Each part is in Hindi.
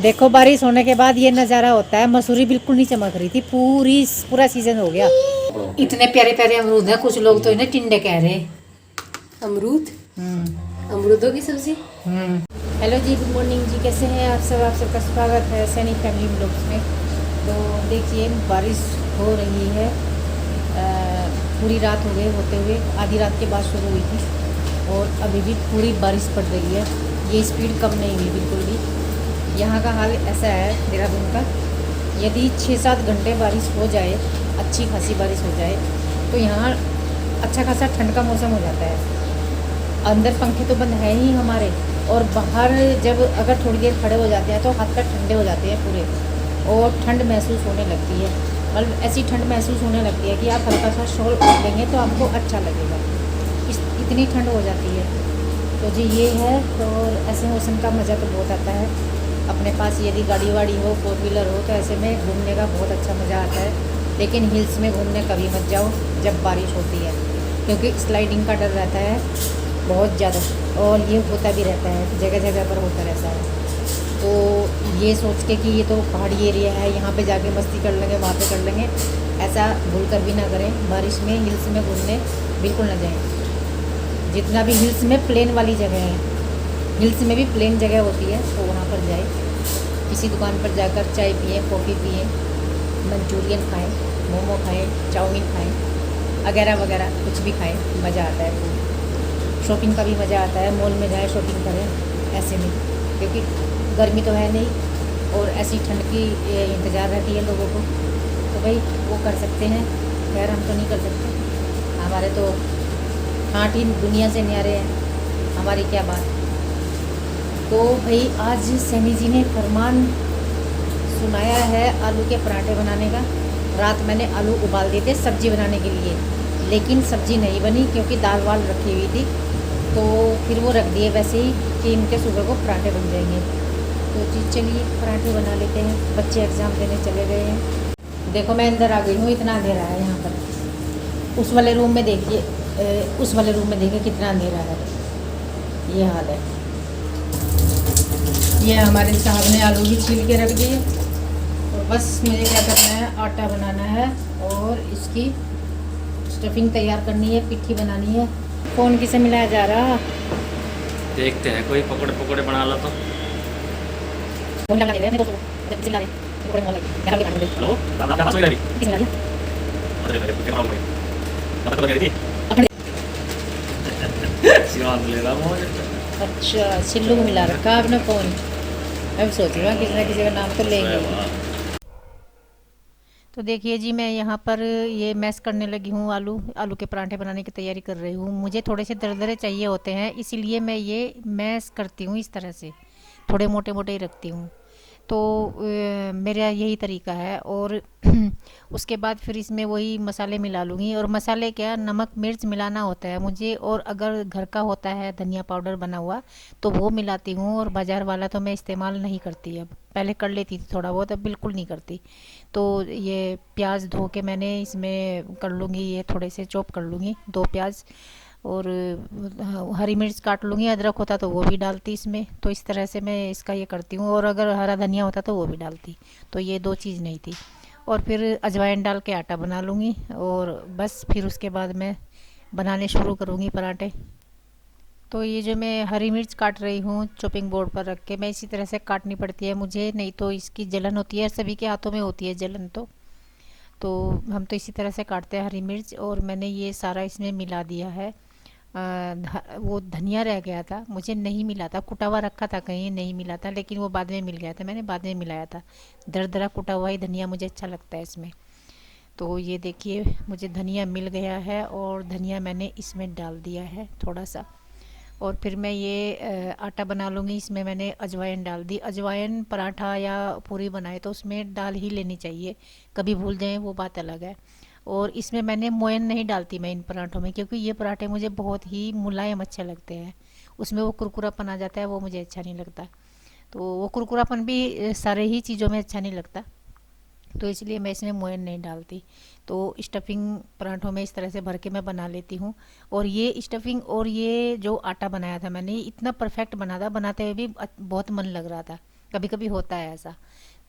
देखो बारिश होने के बाद ये नज़ारा होता है। मसूरी बिल्कुल नहीं चमक रही थी, पूरा सीजन हो गया। इतने प्यारे प्यारे अमरूद हैं, कुछ लोग तो इन्हें टिंडे कह रहे हैं। अमरूद, हम्म। अमरूदों की सब्जी। हेलो जी, गुड मॉर्निंग जी, कैसे हैं आप सब? आप सबका स्वागत है सैनिक फैमिली ब्लॉग्स में। तो देखिए बारिश हो रही है, पूरी रात हो गए होते हुए, आधी रात के बाद शुरू हुई थी और अभी भी पूरी बारिश पड़ रही है। ये स्पीड कम नहीं हुई बिल्कुल भी। यहाँ का हाल ऐसा है देहरादून का, यदि 6-7 घंटे बारिश हो जाए, अच्छी खासी बारिश हो जाए, तो यहाँ अच्छा खासा ठंड का मौसम हो जाता है। अंदर पंखे तो बंद है ही हमारे, और बाहर जब अगर थोड़ी देर खड़े हो जाते हैं तो हाथ पैर ठंडे हो जाते हैं पूरे, और ठंड महसूस होने लगती है। मतलब ऐसी ठंड महसूस होने लगती है कि आप हल्का सा शॉल ओढ़ लेंगे तो आपको अच्छा लगेगा, इतनी ठंड हो जाती है। तो जी ये है। और ऐसे मौसम का मज़ा तो बहुत आता है। अपने पास यदि गाड़ी वाड़ी हो, 4 व्हीलर हो, तो ऐसे में घूमने का बहुत अच्छा मज़ा आता है। लेकिन हिल्स में घूमने कभी मत जाओ जब बारिश होती है, क्योंकि स्लाइडिंग का डर रहता है बहुत ज़्यादा, और ये होता भी रहता है, जगह जगह पर होता रहता है। तो ये सोच के कि ये तो पहाड़ी एरिया है, यहाँ पे जाके मस्ती कर लेंगे, वहाँ पे कर लेंगे, ऐसा भूल कर भी ना करें। बारिश में हिल्स में घूमने बिल्कुल ना जाएं। जितना भी हिल्स में प्लेन वाली जगह है, हिल्स में भी प्लेन जगह होती है, तो वहाँ पर जाए। किसी दुकान पर जाकर चाय पिए, कॉफ़ी पिए, मंचूरियन खाएं, मोमो खाएं, चाउमीन खाएं, वगैरह वगैरह कुछ भी खाएं, मज़ा आता है खूब। शॉपिंग का भी मज़ा आता है, मॉल में जाए शॉपिंग करें ऐसे में, क्योंकि गर्मी तो है नहीं और ऐसी ठंड की इंतज़ार रहती है लोगों को, तो भाई वो कर सकते हैं। खैर हम तो नहीं कर सकते, हमारे तो हाँट ही दुनिया से न्यारे हैं, हमारी क्या बात। तो भाई आज सैनी जी ने फरमान सुनाया है आलू के पराठे बनाने का। रात मैंने आलू उबाल दिए थे सब्ज़ी बनाने के लिए, लेकिन सब्ज़ी नहीं बनी क्योंकि दाल वाल रखी हुई थी, तो फिर वो रख दिए वैसे ही कि इनके सुबह को पराठे बन जाएंगे। तो जी चलिए पराठे बना लेते हैं। बच्चे एग्ज़ाम देने चले गए हैं। देखो मैं अंदर आ गई हूँ, इतना अंधेरा है यहाँ पर। उस वाले रूम में देखिए, उस वाले रूम में देखिए कितना अंधेरा है। ये हाल है। ये हमारे साहब ने आलू भी छील के रख दिए, और बस मुझे क्या करना है, आटा बनाना है और इसकी स्टफिंग तैयार करनी है, पिट्ठी बनानी है। फ़ोन किसे मिलाया जा रहा? देखते हैं कोई पकड़े पकड़े बना लो तो। हेलो आप कहाँ से गई अभी? शिवान ले रहा हूँ। अच्छा, सिल्लू को मिला रखा आपने फ़ोन। अब सोच रहा किसी ना किसी का नाम तो लेंगे। तो देखिए जी, मैं यहाँ पर ये मैश करने लगी हूँ। आलू के पराठे बनाने की तैयारी कर रही हूँ। मुझे थोड़े से दरदरे चाहिए होते हैं, इसीलिए मैं ये मैश करती हूँ इस तरह से, थोड़े मोटे मोटे ही रखती हूँ। तो मेरा यही तरीका है। और उसके बाद फिर इसमें वही मसाले मिला लूँगी। और मसाले क्या, नमक मिर्च मिलाना होता है मुझे, और अगर घर का होता है धनिया पाउडर बना हुआ तो वो मिलाती हूँ, और बाज़ार वाला तो मैं इस्तेमाल नहीं करती। अब पहले कर लेती थी थोड़ा बहुत, अब बिल्कुल नहीं करती। तो ये प्याज धो के मैंने इसमें कर लूँगी, ये थोड़े से चॉप कर लूँगी 2 प्याज, और हरी मिर्च काट लूँगी। अदरक होता तो वो भी डालती इसमें। तो इस तरह से मैं इसका ये करती हूँ, और अगर हरा धनिया होता तो वो भी डालती। तो ये 2 चीज़ नहीं थी। और फिर अजवाइन डाल के आटा बना लूँगी, और बस फिर उसके बाद मैं बनाने शुरू करूँगी पराठे। तो ये जो मैं हरी मिर्च काट रही हूँ चॉपिंग बोर्ड पर रख के, मैं इसी तरह से काटनी पड़ती है मुझे, नहीं तो इसकी जलन होती है। सभी के हाथों में होती है जलन। तो हम तो इसी तरह से काटते हैं हरी मिर्च। और मैंने ये सारा इसमें मिला दिया है। वो धनिया रह गया था, मुझे नहीं मिला था, कुटा हुआ रखा था कहीं, नहीं मिला था, लेकिन वो बाद में मिल गया था, मैंने बाद में मिलाया था। दरदरा कुटा हुआ ही धनिया मुझे अच्छा लगता है इसमें। तो ये देखिए मुझे धनिया मिल गया है, और धनिया मैंने इसमें डाल दिया है थोड़ा सा। और फिर मैं ये आटा बना लूँगी। इसमें मैंने अजवाइन डाल दी। अजवाइन पराठा या पूरी बनाए तो उसमें डाल ही लेनी चाहिए, कभी भूल जाएं वो बात अलग है। और इसमें मैंने मोयन नहीं डालती मैं इन पराठों में, क्योंकि ये पराठे मुझे बहुत ही मुलायम अच्छे लगते हैं। उसमें वो कुरकुरापन आ जाता है, वो मुझे अच्छा नहीं लगता। तो वो कुरकुरापन भी सारे ही चीज़ों में अच्छा नहीं लगता, तो इसलिए मैं इसमें मोयन नहीं डालती। तो स्टफिंग पराठों में इस तरह से भर के मैं बना लेती हूँ। और ये स्टफिंग और ये जो आटा बनाया था मैंने, इतना परफेक्ट बना था, बनाते हुए भी बहुत मन लग रहा था, कभी कभी होता है ऐसा।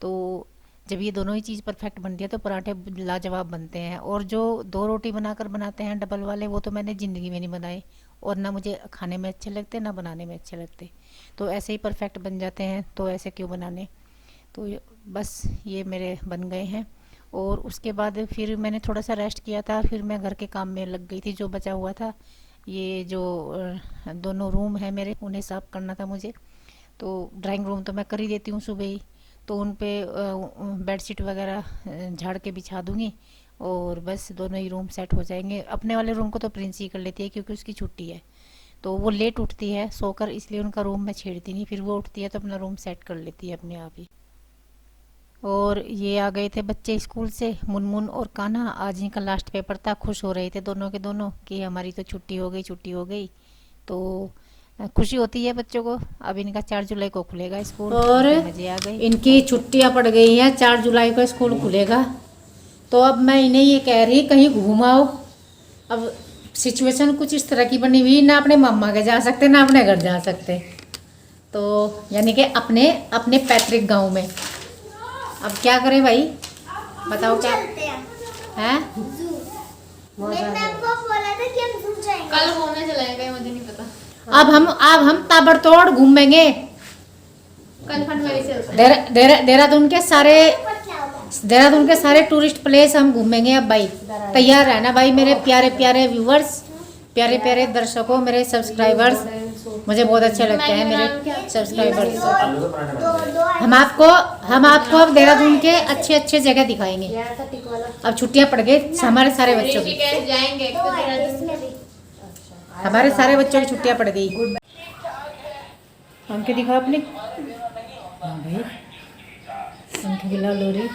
तो जब ये दोनों ही चीज़ परफेक्ट बनती है तो पराठे लाजवाब बनते हैं। और जो 2 रोटी बनाकर बनाते हैं डबल वाले, वो तो मैंने ज़िंदगी में नहीं बनाए, और ना मुझे खाने में अच्छे लगते ना बनाने में अच्छे लगते। तो ऐसे ही परफेक्ट बन जाते हैं, तो ऐसे क्यों बनाने। तो बस ये मेरे बन गए हैं। और उसके बाद फिर मैंने थोड़ा सा रेस्ट किया था, फिर मैं घर के काम में लग गई थी जो बचा हुआ था। ये जो दोनों रूम है मेरे, उन्हें साफ़ करना था मुझे। तो ड्राइंग रूम तो मैं कर ही देती हूँ सुबह ही, तो उन पे बेडशीट वगैरह झाड़ के बिछा दूँगी, और बस दोनों ही रूम सेट हो जाएंगे। अपने वाले रूम को तो प्रिंस ही कर लेती है क्योंकि उसकी छुट्टी है, तो वो लेट उठती है सोकर, इसलिए उनका रूम मैं छेड़ती नहीं। फिर वो उठती है तो अपना रूम सेट कर लेती है अपने आप ही। और ये आ गए थे बच्चे स्कूल से, मुनमुन और कान्हा। आज इनका लास्ट पेपर था, खुश हो रहे थे दोनों के दोनों कि हमारी तो छुट्टी हो गई, छुट्टी हो गई। तो खुशी होती है बच्चों को। अब इनका 4 जुलाई को खुलेगा स्कूल, और मजे आ गए। इनकी छुट्टियां पड़ गई हैं, 4 जुलाई को स्कूल खुलेगा। तो अब मैं इन्हें ये कह रही कहीं घूम आओ। अब सिचुएशन कुछ इस तरह की बनी हुई, ना अपने मामा के जा सकते ना अपने घर जा सकते, तो यानी कि अपने अपने पैतृक गांव में। अब क्या करें भाई, बताओ क्या है। कल घूमने चलेंगे, मुझे नहीं पता। अब हम ताबड़तोड़ घूमेंगे। कल फनवेली चलते हैं। देहरादून के सारे टूरिस्ट प्लेस हम घूमेंगे। अब भाई तैयार रहना भाई, मेरे प्यारे प्यारे व्यूवर्स, प्यारे प्यारे दर्शकों, मेरे सब्सक्राइबर्स। मुझे बहुत अच्छे लगते हैं मेरे सब्सक्राइबर्स। हम आपको अब देहरादून के अच्छे अच्छे जगह दिखाएंगे। अब छुट्टियां पड़ गई हमारे सारे बच्चों की, हमारे सारे बच्चों की छुट्टियां पड़ गई। अंक दिखा अपनी। हाँ भाई, अंक की लाल हो रही,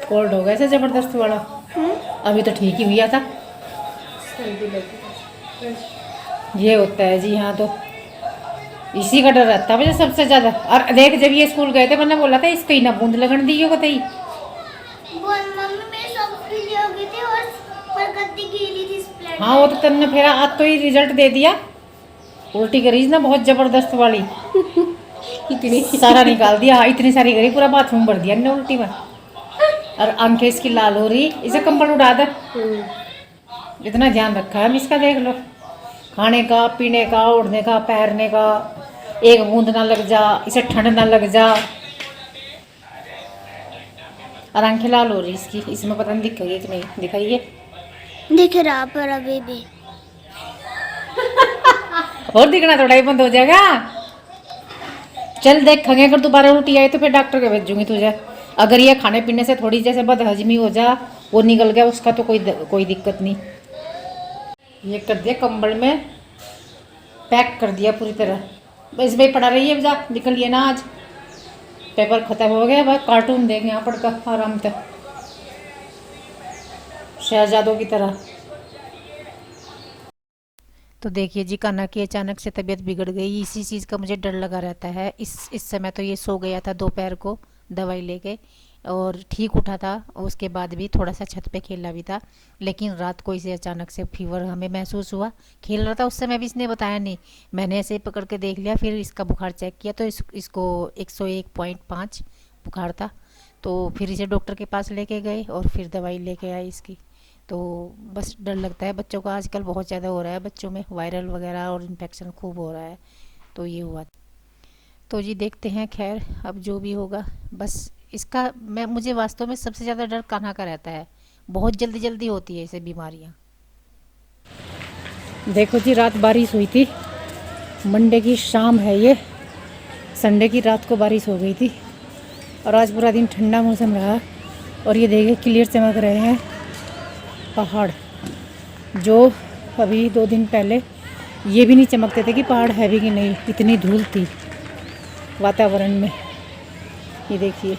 कोल्ड हो गया ऐसे जबरदस्त वाला। अभी तो ठीक ही हुआ था। ये होता है जी, हाँ। तो इसी का डर रहता है मुझे सबसे ज्यादा। और देख, जब ये स्कूल गए थे मैंने बोला था इसको ही ना बूंद लगन दी को तई। हाँ वो तो तन्ने फिर आज तो ही रिजल्ट दे दिया। उल्टी करी ना बहुत जबरदस्त वाली। इतनी सारा निकाल दिया, इतनी सारी करी, पूरा बाथरूम भर दिया ने उल्टी में। और आंखें इसकी लाल हो रही, इसे कंबल उड़ा दे। इतना ध्यान रखा है हम इसका, देख लो। खाने का, पीने का, उड़ने का, पैरने का, एक बूंद ना लग जा, इसे ठंड ना लग जा। और आंखें लाल हो रही इसकी, इसमें पता नहीं दिखेगी कि नहीं दिखाइए। दिख रहा पर अभी भी। और दिखना थोड़ा ही बंद हो जाएगा। चल देखेंगे, अगर दोबारा उल्टी आई तो फिर डॉक्टर के भेजूंगी तुझे। अगर ये खाने पीने से थोड़ी जैसे बदहजमी हो जा, वो निकल गया उसका तो कोई दिक्कत नहीं। ये कर दिया कंबल में पैक कर दिया पूरी तरह। इसमें पड़ा रही है, जा निकलिए ना। आज पेपर खत्म हो गया, बस कार्टून देखें यहाँ पढ़कर आराम से, शहजादों की तरह। तो देखिए जी, कान्हा की अचानक से तबीयत बिगड़ गई। इसी चीज़ का मुझे डर लगा रहता है। इस समय तो ये सो गया था दोपहर को दवाई लेके, और ठीक उठा था। उसके बाद भी थोड़ा सा छत पे खेला भी था, लेकिन रात को इसे अचानक से फीवर हमें महसूस हुआ। खेल रहा था उस समय भी, इसने बताया नहीं, मैंने ऐसे ही पकड़ के देख लिया। फिर इसका बुखार चेक किया तो इसको 101.5 बुखार था। तो फिर इसे डॉक्टर के पास लेके गए और फिर दवाई लेके आए इसकी। तो बस डर लगता है बच्चों का, आजकल बहुत ज़्यादा हो रहा है बच्चों में, वायरल वगैरह और इन्फेक्शन खूब हो रहा है। तो ये हुआ। तो जी देखते हैं, खैर अब जो भी होगा। बस इसका मुझे वास्तव में सबसे ज़्यादा डर कान्हा का रहता है। बहुत जल्दी जल्दी होती है इसे बीमारियाँ। देखो जी, रात बारिश हुई थी। मंडे की शाम है ये, संडे की रात को बारिश हो गई थी। और आज पूरा दिन ठंडा मौसम रहा। और ये देखिए क्लियर चमक रहे हैं पहाड़, जो अभी 2 दिन पहले ये भी नहीं चमकते थे कि पहाड़ है भी कि नहीं। इतनी धूल थी वातावरण में। ये देखिए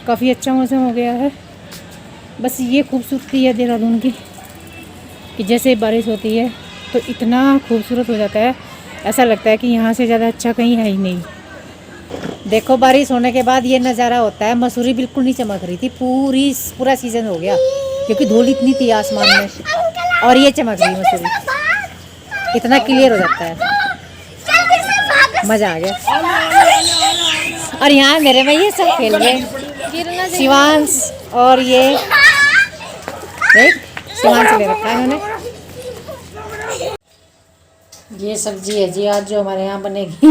काफ़ी अच्छा मौसम हो गया है। बस ये खूबसूरती है देहरादून की कि जैसे बारिश होती है तो इतना खूबसूरत हो जाता है, ऐसा लगता है कि यहाँ से ज़्यादा अच्छा कहीं है ही नहीं। देखो बारिश होने के बाद ये नज़ारा होता है। मसूरी बिल्कुल नहीं चमक रही थी, पूरा सीज़न हो गया क्योंकि धूल इतनी थी आसमान में, और ये चमक रही मसूरी। इतना क्लियर हो जाता है, मज़ा आ गया। और यहाँ मेरे में ये सब खेल रहे शिवांश और ये देख शिवांश ले रखा है इन्होंने। ये सब्जी है जी आज जो हमारे यहाँ बनेगी,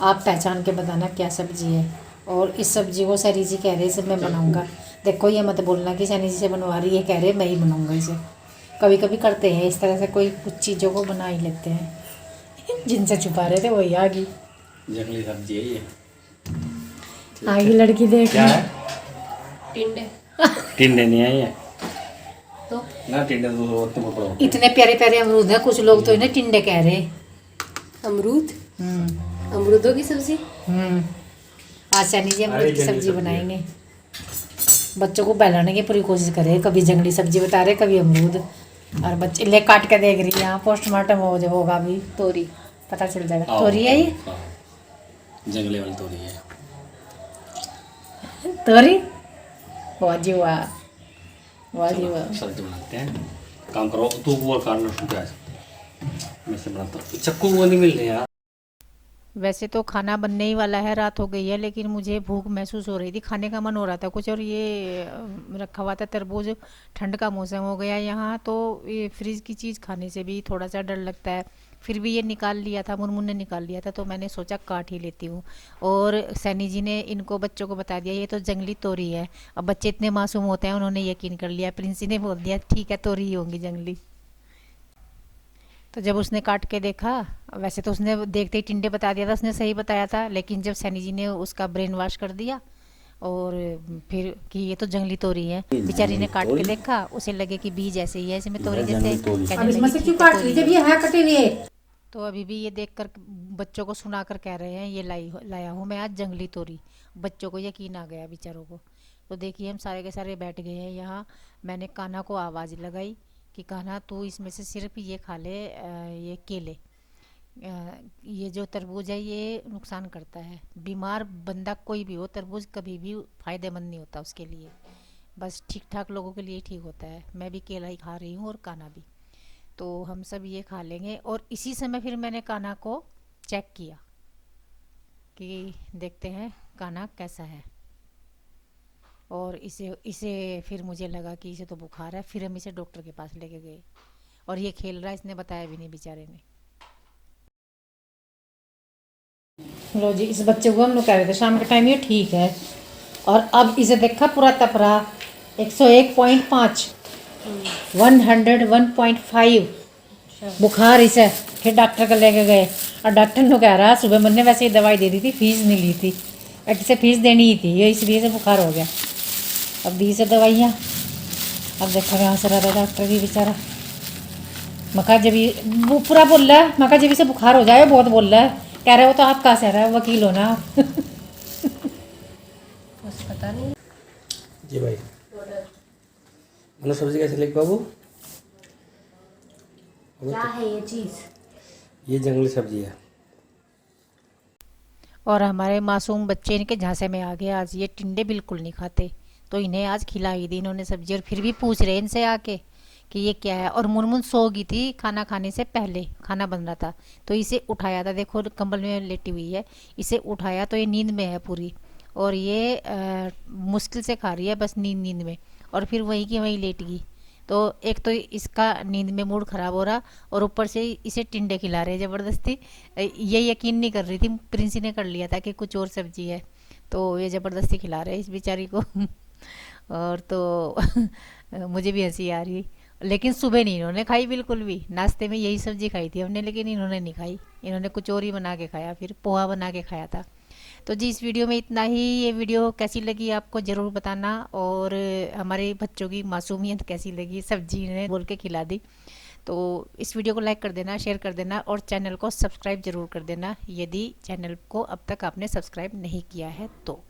आप पहचान के बताना क्या सब्जी है। और इस सब्जी को सैनी जी कह रहे इसे मैं बनाऊंगा। देखो ये मत बोलना कि सैनी जी से बनवा रही है, कह रहे मैं ही बनाऊंगा इसे। कभी कभी करते हैं इस तरह से, कोई कुछ चीज़ों को बना ही लेते हैं। जिनसे छुपा रहे थे वही आ गई, जंगली सब्जी है ये। आ गई लड़की देख। क्या है? टिंडे। टिंडे नहीं है ये तो ना, टिंडे तो पकड़ो। इतने प्यारे प्यारे अमरूद है, कुछ लोग तो इन्हें टिंडे कह रहे हैं। अमरूद, अमरूदों की सब्जी। आज सैनी जी अमरूद की सब्जी बनाएंगे। बच्चों को बहलाने की पूरी कोशिश करें, कभी जंगली सब्जी बता रहे कभी अमरूद। और बच्चे ले काट के देख रही है। यहाँ पोस्टमार्टम होगा अभी, तोरी पता चल जाएगा। तोरी है ये, जंगली वाली तोरी है। तोरी वाह जी वाह, वाह जी वाह। सब्जी बनाते हैं, काम करो तू वो काटना शुरू कर। मैं से बनाता हूँ, चक्कू वो नहीं मिल रहे यार। वैसे तो खाना बनने ही वाला है, रात हो गई है, लेकिन मुझे भूख महसूस हो रही थी, खाने का मन हो रहा था कुछ। और ये रखा हुआ था तरबूज, ठंड का मौसम हो गया यहाँ, तो ये फ्रिज की चीज़ खाने से भी थोड़ा सा डर लगता है। फिर भी ये निकाल लिया था, मुनमुन ने निकाल लिया था, तो मैंने सोचा काट ही लेती हूँ। और सैनी जी ने इनको बच्चों को बता दिया ये तो जंगली तोरी है। अब बच्चे इतने मासूम होते हैं, उन्होंने यकीन कर लिया। प्रिंसी ने बोल दिया ठीक है तोरी ही होंगी जंगली। तो जब उसने काट के देखा, वैसे तो उसने देखते ही टिंडे बता दिया था, उसने सही बताया था। लेकिन जब सैनी जी ने उसका ब्रेन वॉश कर दिया और फिर कि ये तो जंगली तोरी है, बेचारी ने काट के देखा, उसे लगे कि बीज ऐसे ही है, इसमें तोरी जैसे कटे हुए। तो अभी भी ये देखकर बच्चों को सुनाकर कह रहे हैं ये लाया हूँ मैं आज जंगली तोरी। बच्चों को यकीन आ गया बेचारों को। तो देखिए हम सारे के सारे बैठ गए हैं यहाँ। मैंने कान्हा को आवाज़ लगाई कि कान्हा तू इसमें से सिर्फ ये खा ले, ये केले। ये जो तरबूज है ये नुकसान करता है। बीमार बंदा कोई भी हो, तरबूज कभी भी फ़ायदेमंद नहीं होता उसके लिए, बस ठीक ठाक लोगों के लिए ठीक होता है। मैं भी केला ही खा रही हूँ और कान्हा भी, तो हम सब ये खा लेंगे। और इसी समय फिर मैंने कान्हा को चेक किया कि देखते हैं कान्हा कैसा है। और इसे फिर मुझे लगा कि इसे तो बुखार है। फिर हम इसे डॉक्टर के पास लेके गए और ये खेल रहा है, इसने बताया भी नहीं बेचारे ने। लो जी, इस बच्चे को हम लोग कह रहे थे शाम के टाइम ये ठीक है, और अब इसे देखा पूरा तपरा 101.5 101.5 बुखार इसे। फिर डॉक्टर को लेके गए और डॉक्टर ने कह रहा सुबह मैंने वैसे ही दवाई दे दी थी, फीस नहीं ली थी, इसे फीस देनी ही थी, ये इसलिए से बुखार हो गया। अब दी से दवाइयाँ, अब देखा कहाँ से रहा था डॉक्टर भी बेचारा। मका जब वो पूरा बोल रहा है, मका जब इसे बुखार हो जाए बहुत बोल रहा है, कह रहे हो तो आप कहाँ से रहा है, वकील हो ना। बस पता नहीं जी भाई, मतलब सब्जी कैसे लगी बाबू? क्या है ये चीज़। ये जंगली सब्जी है। और हमारे मासूम बच्चे इनके झांसे में आ गए आज। ये टिंडे बिल्कुल नहीं खाते, तो इन्हें आज खिलाई दी इन्होंने सब्जी। और फिर भी पूछ रहे इनसे आके कि ये क्या है। और मुनमुन सो गई थी खाना खाने से पहले, खाना बन रहा था तो इसे उठाया था, देखो कंबल में लेटी हुई है, इसे उठाया तो ये नींद में है पूरी। और ये मुश्किल से खा रही है बस नींद में, और फिर वहीं की वहीं लेट गई। तो एक तो इसका नींद में मूड ख़राब हो रहा, और ऊपर से इसे टिंडे खिला रहे ज़बरदस्ती। ये यकीन नहीं कर रही थी, प्रिंसी ने कर लिया था कि कुछ और सब्जी है, तो ये ज़बरदस्ती खिला रहे इस बेचारी को। और तो मुझे भी हंसी आ रही। लेकिन सुबह नहीं इन्होंने खाई बिल्कुल भी, नाश्ते में यही सब्जी खाई थी हमने, लेकिन इन्होंने नहीं खाई, इन्होंने कुछ और ही बना के खाया, फिर पोहा बना के खाया था। तो जी इस वीडियो में इतना ही। ये वीडियो कैसी लगी आपको ज़रूर बताना, और हमारे बच्चों की मासूमियत कैसी लगी, सब्जी ने बोल के खिला दी। तो इस वीडियो को लाइक कर देना, शेयर कर देना, और चैनल को सब्सक्राइब ज़रूर कर देना यदि चैनल को अब तक आपने सब्सक्राइब नहीं किया है तो।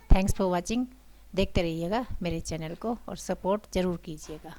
Thanks for watching. देखते रहिएगा मेरे चैनल को और सपोर्ट ज़रूर कीजिएगा।